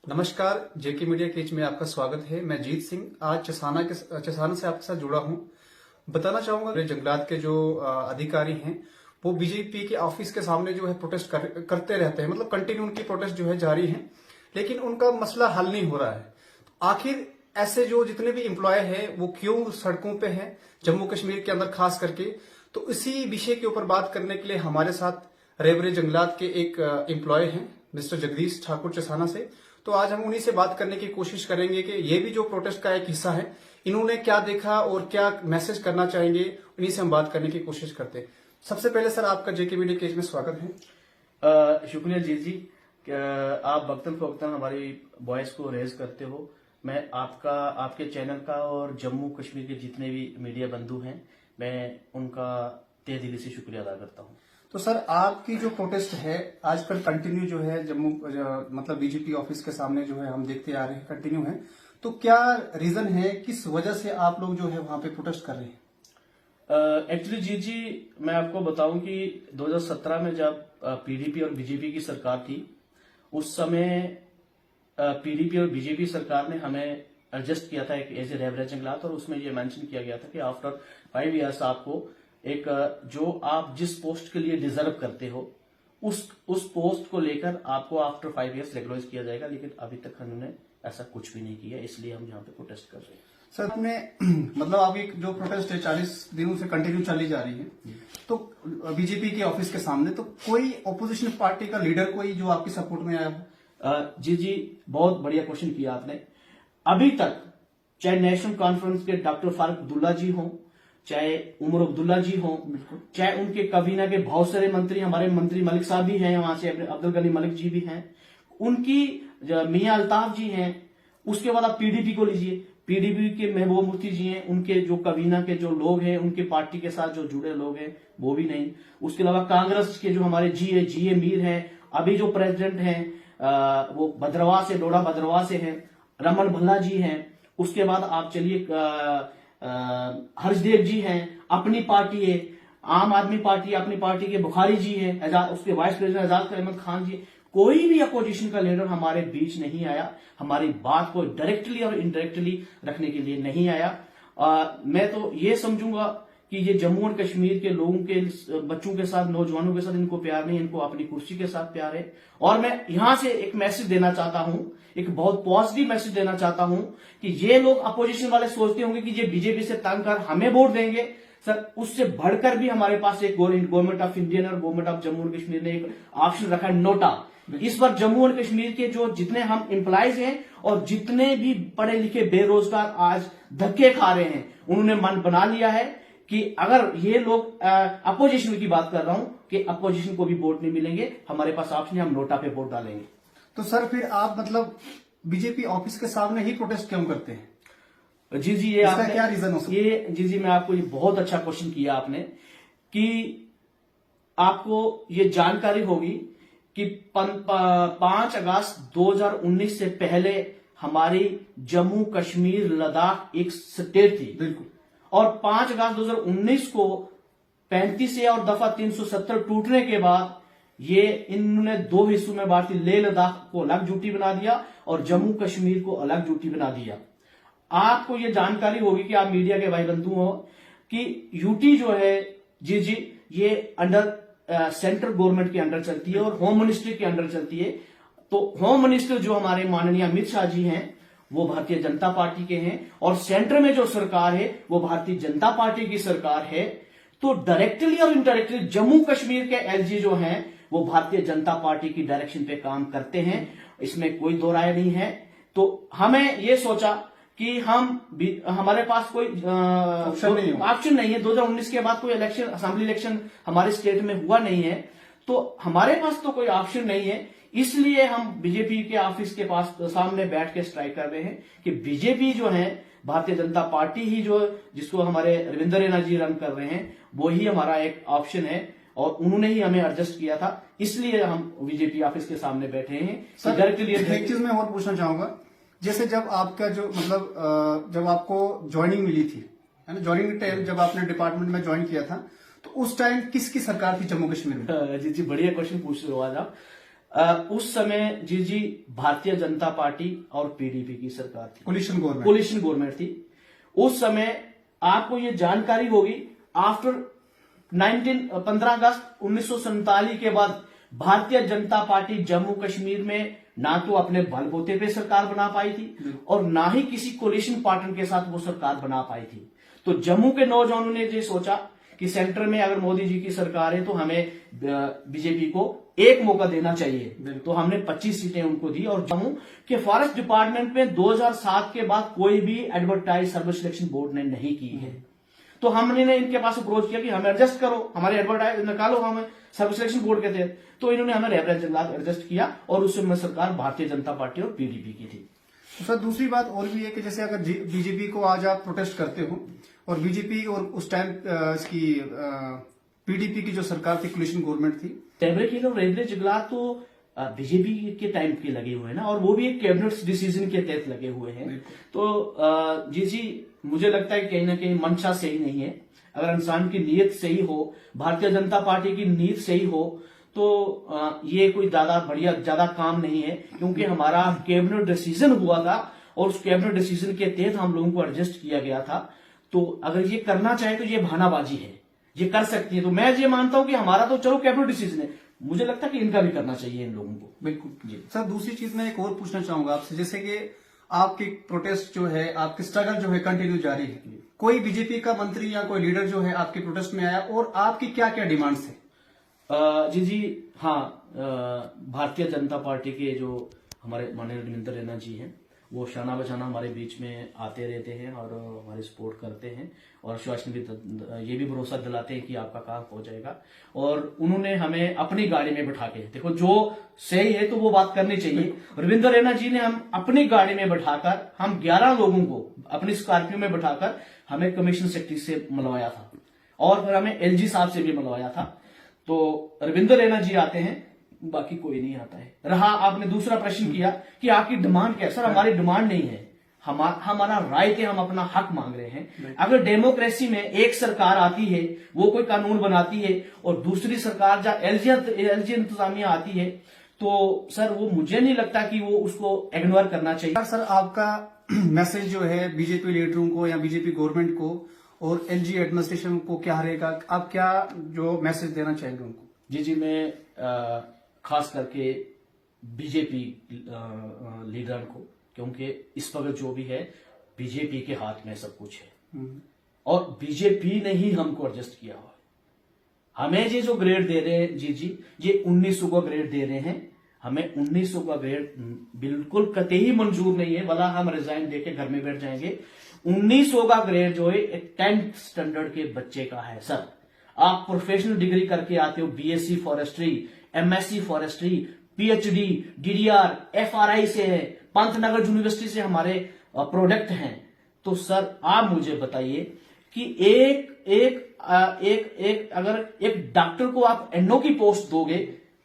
नमस्कार, जेके media cage में आपका स्वागत है। मैं जीत सिंह आज चसाना से आपके साथ जुड़ा हूं। बताना चाहूंगा मेरे जंगलात के जो अधिकारी हैं वो बीजेपी के ऑफिस के सामने जो है प्रोटेस्ट करते रहते हैं। मतलब कंटिन्यू उनकी प्रोटेस्ट जो है जारी है, लेकिन उनका मसला हल नहीं हो रहा है। आखिर ऐसे जो जितने भी एम्प्लॉय हैं वो क्यों सड़कों पे हैं, जम्मू कश्मीर के अंदर खास करके। तो इसी विषय के ऊपर बात करने के लिए हमारे साथ रेवरे जंगलात के एक एम्प्लॉय हैं मिस्टर जगदीश ठाकुर चसाना से। तो आज हम उन्हीं से बात करने की कोशिश करेंगे कि ये भी जो प्रोटेस्ट का एक हिस्सा है, इन्होंने क्या देखा और क्या मैसेज करना चाहेंगे, उन्हीं से हम बात करने की कोशिश करते हैं। सबसे पहले सर आपका जेके मीडिया केज में स्वागत है। शुक्रिया जी। आप वक्तन फवक्तन हमारी वॉइस को रेज करते हो। मैं आपके चैनल का और जम्मू कश्मीर के जितने भी मीडिया बंधु हैं, मैं उनका तहे दिल से शुक्रिया अदा करता हूं। तो सर आपकी जो प्रोटेस्ट है आजकल कंटिन्यू जो है जम्मू मतलब बीजेपी ऑफिस के सामने जो है हम देखते आ रहे हैं कंटिन्यू है, तो क्या रीजन है, किस वजह से आप लोग जो है वहां पे प्रोटेस्ट कर रहे हैं? एक्चुअली जी मैं आपको बताऊं कि 2017 में जब पीडीपी और बीजेपी की सरकार थी, उस समय पीडीपी और बीजेपी सरकार ने हमें एडजस्ट किया था एक एज ए रेवरे जंगलात, और उसमें ये मेंशन किया गया था कि आफ्टर 5 इयर्स आपको एक जो आप जिस पोस्ट के लिए डिजर्व करते हो उस पोस्ट को लेकर आपको आफ्टर 5 इयर्स रेगुलराइज किया जाएगा। लेकिन अभी तक हमने ऐसा कुछ भी नहीं किया, इसलिए हम यहाँ पे प्रोटेस्ट कर रहे हैं। सर आपने मतलब आपकी जो प्रोटेस्ट है 40 दिनों से कंटिन्यू चली जा रही है, तो बीजेपी के ऑफिस के सामने तो कोई ऑपोजिशन पार्टी का लीडर कोई जो आपकी सपोर्ट में आया हो? जी बहुत बढ़िया क्वेश्चन किया आपने। अभी तक चाहे नेशनल कॉन्फ्रेंस के डॉक्टर फारूक अब्दुल्ला जी हों, चाहे उमर अब्दुल्ला जी हों, चाहे उनके कबीना के बहुत सारे मंत्री, हमारे मंत्री मलिक साहब भी हैं, वहां से अपने अब्दुल गनी मलिक जी भी हैं, उनकी मियां अल्ताफ जी हैं। उसके बाद आप पीडीपी को लीजिए, पीडीपी के महबूबा मुफ्ती जी हैं, उनके जो कबीना के जो लोग हैं, उनके पार्टी के साथ जो जुड़े लोग हैं वो भी नहीं। उसके अलावा कांग्रेस के जो हमारे जी ए मीर हैं, अभी जो प्रेसिडेंट हैं वो भद्रवाह से, डोडा भद्रवाह से हैं, रमन भल्ला जी हैं। उसके बाद आप चलिए हर्षदेव जी हैं, अपनी पार्टी है आम आदमी पार्टी, अपनी पार्टी के बुखारी जी हैं, उसके वाइस प्रेसिडेंट एजाज अहमद खान जी। कोई भी अपोजिशन का लीडर हमारे बीच नहीं आया, हमारी बात को डायरेक्टली और इनडायरेक्टली रखने के लिए नहीं आया। मैं तो ये समझूंगा कि ये जम्मू और कश्मीर के लोगों के बच्चों के साथ, नौजवानों के साथ इनको प्यार नहीं, इनको अपनी कुर्सी के साथ प्यार है। और मैं यहां से एक मैसेज देना चाहता हूं, एक बहुत पॉजिटिव मैसेज देना चाहता हूं कि ये लोग अपोजिशन वाले सोचते होंगे कि ये बीजेपी से तंग कर हमें वोट देंगे। सर उससे बढ़कर भी हमारे पास एक गवर्नमेंट ऑफ इंडिया और गवर्नमेंट ऑफ जम्मू और कश्मीर ने एक ऑप्शन रखा है, नोटा। इस बार जम्मू और कश्मीर के जो जितने हम एम्प्लॉयज हैं और जितने भी पढ़े लिखे बेरोजगार आज धक्के खा रहे हैं, उन्होंने मन बना लिया है कि अगर ये लोग अपोजिशन की बात कर रहा हूं कि अपोजिशन को भी वोट नहीं मिलेंगे, हमारे पास ऑप्शन है, हम नोटा पे वोट डालेंगे। तो सर फिर आप मतलब बीजेपी ऑफिस के सामने ही प्रोटेस्ट क्यों करते हैं? जी ये इसका क्या रीजन हो सकता है? ये जी मैं आपको ये बहुत अच्छा क्वेश्चन किया आपने कि आपको ये जानकारी होगी कि 5 अगस्त 2019 से पहले हमारी जम्मू कश्मीर लद्दाख एक स्टेट थी। बिल्कुल। और 5 अगस्त 2019 को 35 और दफा 370 टूटने के बाद ये इन्होंने 2 हिस्सों में बांटी, लेह लद्दाख को अलग यूटी बना दिया और जम्मू कश्मीर को अलग यूटी बना दिया। आपको ये जानकारी होगी कि आप मीडिया के भाई बंधु हो कि यूटी जो है जी ये अंडर सेंट्रल गवर्नमेंट के अंडर चलती है और होम मिनिस्ट्री के अंडर चलती है। तो होम मिनिस्टर जो हमारे माननीय अमित शाह जी हैं वो भारतीय जनता पार्टी के हैं, और सेंटर में जो सरकार है वो भारतीय जनता पार्टी की सरकार है। तो डायरेक्टली और इनडायरेक्टली जम्मू कश्मीर के एलजी जो हैं वो भारतीय जनता पार्टी की डायरेक्शन पे काम करते हैं, इसमें कोई दो राय नहीं है। तो हमें ये सोचा कि हमारे पास कोई ऑप्शन नहीं है। 2019 के बाद कोई इलेक्शन, असेंबली इलेक्शन हमारे स्टेट में हुआ नहीं है, तो हमारे पास तो कोई ऑप्शन नहीं है। इसलिए हम बीजेपी के ऑफिस के पास सामने बैठ के स्ट्राइक कर रहे हैं कि बीजेपी जो है, भारतीय जनता पार्टी ही जो जिसको हमारे रविंद्र रैना जी रन कर रहे हैं, वो ही हमारा एक ऑप्शन है और उन्होंने ही हमें एडजस्ट किया था, इसलिए हम बीजेपी ऑफिस के सामने बैठे हैं। एक चीज मैं और पूछना चाहूंगा, जैसे जब आपका जो मतलब जब आपको ज्वाइनिंग मिली थी, है ना, ज्वाइनिंग टाइम जब आपने डिपार्टमेंट में ज्वाइन किया था, तो उस टाइम किसकी सरकार थी जम्मू कश्मीर में? जी बढ़िया क्वेश्चन पूछ रहे हो आज आप। उस समय जी भारतीय जनता पार्टी और पीडीपी की सरकार थी, कोलिशन गवर्नमेंट थी। उस समय आपको ये जानकारी होगी, आफ्टर 15 अगस्त 1947 के बाद भारतीय जनता पार्टी जम्मू कश्मीर में ना तो अपने बलबूते पे सरकार बना पाई थी और ना ही किसी कोलिशन पार्टनर के साथ वो सरकार बना पाई थी। तो जम्मू के नौजवानों ने ये सोचा कि सेंटर में अगर मोदी जी की सरकार है तो हमें बीजेपी को एक मौका देना चाहिए। तो हमने 25 सीटें उनको दी और जम्मू के फॉरेस्ट डिपार्टमेंट में 2007 के बाद कोई भी एडवर्टाइज सर्विस सिलेक्शन बोर्ड ने नहीं की है। तो हमने इनके पास अप्रोच किया कि हमें एडजस्ट करो, हमारे एडवर्टाइज निकालो हमें सर्विस सिलेक्शन बोर्ड के तहत। तो इन्होंने हमें रेफरेंस जंगलात एडजस्ट किया और उस समय सरकार भारतीय जनता पार्टी और पीडीपी की थी। तो सर दूसरी बात और भी है कि जैसे अगर बीजेपी को आज आप प्रोटेस्ट करते हो और बीजेपी और उस टाइम इसकी पीडीपी की जो सरकार थी, कोलिशन गवर्नमेंट थी, रेबरे किले और रेबरे जंगलात तो बीजेपी के टाइम के लगे हुए हैं ना, और वो भी एक कैबिनेट डिसीजन के तहत लगे हुए हैं। तो जी मुझे लगता है कहीं ना कहीं मंशा सही नहीं है। अगर इंसान की नीयत सही हो, भारतीय जनता पार्टी की नीयत सही हो, तो ये कोई ज्यादा काम नहीं है, क्योंकि हमारा कैबिनेट डिसीजन हुआ था और उस कैबिनेट डिसीजन के तहत हम लोगों को एडजस्ट किया गया था। तो अगर ये करना चाहे तो ये बहानाबाजी है, ये कर सकती है। तो मैं ये मानता हूं कि हमारा तो चलो कैबिनेट डिसीजन है, मुझे लगता है कि इनका भी करना चाहिए इन लोगों को। बिल्कुल जी। सर दूसरी चीज मैं एक और पूछना चाहूंगा आपसे, जैसे कि आपकी प्रोटेस्ट जो है, आपकी स्ट्रगल जो है कंटिन्यू जारी है, कोई बीजेपी का मंत्री या कोई लीडर जो है आपके प्रोटेस्ट में आया और आपकी क्या क्या डिमांड्स है? जी हाँ, भारतीय जनता पार्टी के जो हमारे माननीय रविंद्र रैना जी हैं, वो शाना बशाना हमारे बीच में आते रहते हैं और हमारी सपोर्ट करते हैं और आश्वासन भी ये भी भरोसा दिलाते हैं कि आपका काम हो जाएगा। और उन्होंने हमें अपनी गाड़ी में बैठा के, देखो जो सही है तो वो बात करनी चाहिए। रविंद्र रैना जी ने हम अपनी गाड़ी में बैठाकर, हम 11 लोगों को अपनी स्कॉर्पियो में बैठाकर हमें कमीशन सेक्रेटरी से मिलवाया था और फिर हमें एलजी साहब से भी मिलवाया था। तो रविंद्र रैना जी आते हैं, बाकी कोई नहीं आता है। रहा आपने दूसरा प्रश्न किया कि आपकी डिमांड क्या है, सर हमारी डिमांड नहीं है, हमारा राइट है, हम अपना हक मांग रहे हैं। अगर डेमोक्रेसी में एक सरकार आती है, वो कोई कानून बनाती है और दूसरी सरकार जब एलजी इंतजामिया आती है, तो सर वो मुझे नहीं लगता कि वो उसको इग्नोर करना चाहिए। सर आपका मैसेज जो है बीजेपी लीडरों को या बीजेपी गवर्नमेंट को और एलजी एडमिनिस्ट्रेशन को क्या रहेगा, आप क्या जो मैसेज देना चाहेंगे उनको? जी मैं खास करके बीजेपी लीडर को, क्योंकि इस वक्त जो भी है बीजेपी के हाथ में सब कुछ है और बीजेपी ने ही हमको एडजस्ट किया हुआ है। हमें ये जो ग्रेड दे रहे हैं जी ये 1900 का ग्रेड दे रहे हैं, हमें 1900 का ग्रेड बिल्कुल कतई मंजूर नहीं है, भला हम रिजाइन देके घर में बैठ जाएंगे। 1900 का ग्रेड जो है एक 10th स्टैंडर्ड के बच्चे का है। सर आप प्रोफेशनल डिग्री करके आते हो, BSc forestry, MSc forestry, PhD, DDR, FRI से है, पंतनगर यूनिवर्सिटी से हमारे प्रोडक्ट हैं। तो सर आप मुझे बताइए कि अगर एक डॉक्टर को आप एनओ की पोस्ट दोगे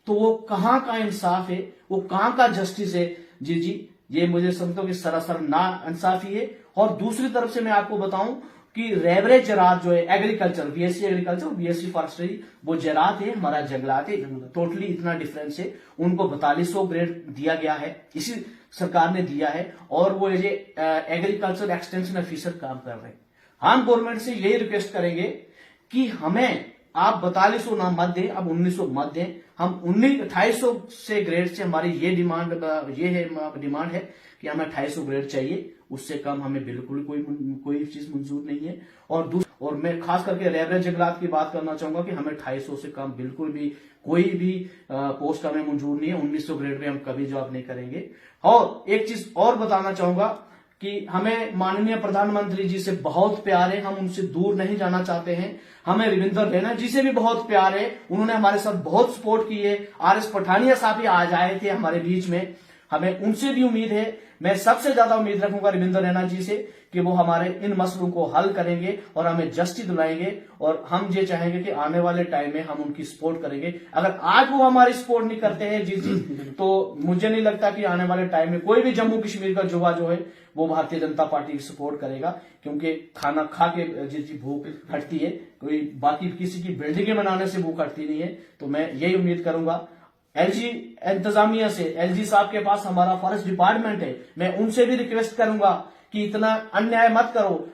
तो वो कहां का इंसाफ है, वो कहां का जस्टिस है? जी ये मुझे समझता हूं कि सरासर ना इंसाफी है। और दूसरी तरफ से मैं आपको बताऊं कि रेबरे जरात जो है agriculture, BSc agriculture, BSc forestry, वो जरात है, हमारा जंगलात है, टोटली इतना डिफरेंस है। उनको 4200 ग्रेड दिया गया है, इसी सरकार ने दिया है और वो ये एग्रीकल्चर एक्सटेंशन ऑफिसर काम कर रहे हैं। हम गवर्नमेंट से यही रिक्वेस्ट करेंगे कि हमें आप 4200 ना मत दें, अब 1900 मत दें। हम 2800 से ग्रेड से हमारी ये डिमांड है कि हमें 2800 ग्रेड चाहिए, उससे कम हमें बिल्कुल कोई चीज मंजूर नहीं है। और मैं खास करके रेबरे जंगलात की बात करना चाहूंगा कि हमें 250 से कम बिल्कुल भी कोई भी पोस्ट हमें मंजूर नहीं है। 1900 ग्रेड में हम कभी जॉब नहीं करेंगे। और एक चीज और बताना चाहूंगा कि हमें माननीय प्रधानमंत्री जी से बहुत प्यार है, हम उनसे दूर नहीं जाना चाहते हैं। हमें रविंद्र रैना जी से भी बहुत प्यार है, उन्होंने हमारे साथ बहुत सपोर्ट की है। आरएस पठानिया साहब भी आज आए थे हमारे बीच में, हमें उनसे भी उम्मीद है। मैं सबसे ज्यादा उम्मीद रखूंगा रविंद्र रैना जी से कि वो हमारे इन मसलों को हल करेंगे और हमें जस्टिस दिलाएंगे। और हम ये चाहेंगे कि आने वाले टाइम में हम उनकी सपोर्ट करेंगे। अगर आज वो हमारी सपोर्ट नहीं करते हैं जी तो मुझे नहीं लगता कि आने वाले टाइम में कोई भी जम्मू कश्मीर का युवा जो है वो भारतीय जनता पार्टी की सपोर्ट करेगा, क्योंकि खाना खा के जी भूख हटती है, कोई बाकी किसी की बिल्डिंगें बनाने से भूख हटती नहीं है। तो मैं यही उम्मीद करूंगा एलजी इंतजामिया से, एलजी साहब के पास हमारा फॉरेस्ट डिपार्टमेंट है, मैं उनसे भी रिक्वेस्ट करूंगा कि इतना अन्याय मत करो।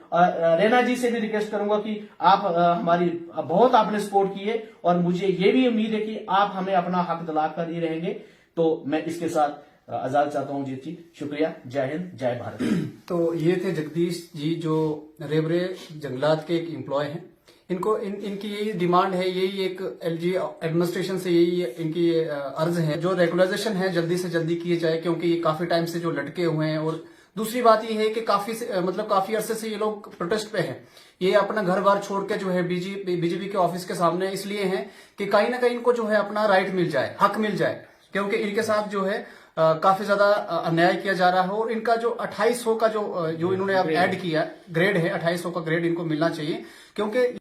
रेना जी से भी रिक्वेस्ट करूंगा कि आप हमारी बहुत आपने सपोर्ट की है और मुझे ये भी उम्मीद है कि आप हमें अपना हक दिला कर ही रहेंगे। तो मैं इसके साथ आजाद चाहता हूं जीत जी। शुक्रिया। जय हिंद, जय भारत। तो ये थे जगदीश जी जो रेबरे जंगलात के एक एम्प्लॉय हैं। इनको इनकी यही डिमांड है, यही एक एलजी एडमिनिस्ट्रेशन से यही इनकी अर्ज है, जो रेगुलराइजेशन है जल्दी से जल्दी किए जाए, क्योंकि ये काफी टाइम से जो लटके हुए हैं। और दूसरी बात ये है कि काफी अरसे से ये लोग प्रोटेस्ट पे हैं। ये अपना घर बार छोड़ के जो है बीजेपी के ऑफिस के सामने इसलिए हैं कि कहीं ना कहीं इनको जो है अपना राइट मिल जाए, हक मिल जाए, क्योंकि इनके साथ जो है काफी ज्यादा अन्याय किया जा रहा है। और इनका जो 2800 का जो इन्होंने अब ऐड किया ग्रेड है, 2800 का ग्रेड इनको मिलना चाहिए, क्योंकि